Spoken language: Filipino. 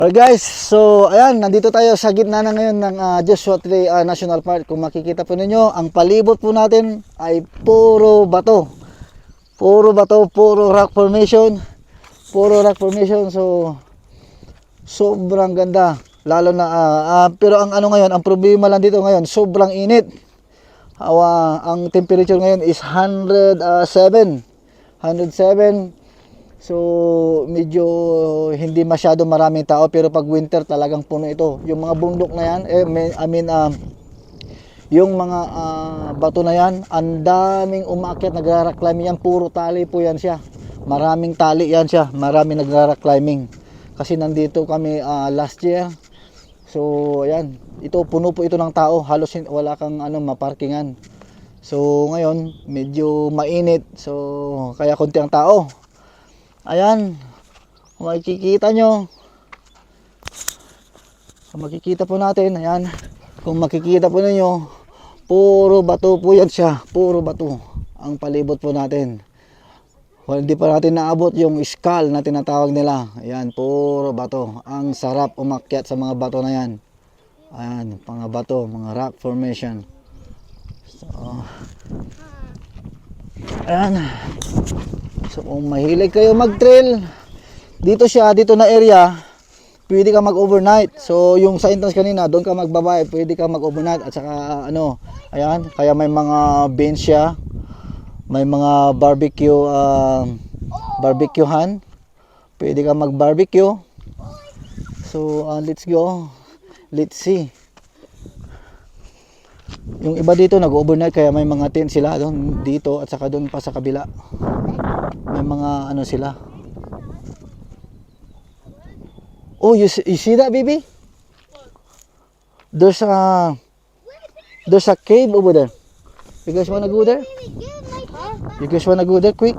Alright guys, so ayan, nandito tayo sa gitna na ngayon ng Joshua Tree National Park. Kung makikita po ninyo, ang palibot po natin ay puro bato. Puro bato, puro rock formation. Puro rock formation, so sobrang ganda. Lalo na, pero ang ano ngayon, ang problema lang dito ngayon, sobrang init. Ang temperature ngayon is 107. So medyo hindi masyado maraming tao, pero pag winter talagang puno ito. Yung mga bundok na yan, yung mga bato na yan, ang daming umaakyat, nagra-rock climbing yan, puro tali po yan siya. Maraming tali yan siya, maraming nagra-rock climbing. Kasi nandito kami last year. So ayan, ito puno po ito ng tao, halos wala kang maparkingan. So ngayon medyo mainit, so kaya konti ang tao. Ayan, kung makikita nyo, kung makikita po natin, ayan, kung makikita po ninyo, puro bato po yan siya, puro bato ang palibot po natin. Hindi pa natin naabot yung skull na tinatawag nila. Ayan, puro bato. Ang sarap umakyat sa mga bato na yan. Ayan, mga bato, mga rock formation. So, ayan. So kung mahilig kayo mag-trail, dito na area, pwede ka mag-overnight. So yung sa entrance kanina, doon ka magbabayad, pwede ka mag-overnight. At saka ayan, kaya may mga bench siya, may mga barbecuehan, pwede ka mag-barbecue. So let's go, let's see. Yung iba dito nag-overnight, kaya may mga tent sila doon, dito at saka doon pa sa kabila. May mga sila. Oh, you see that, baby? There's a cave over there. You guys wanna go there? You guys wanna go there quick?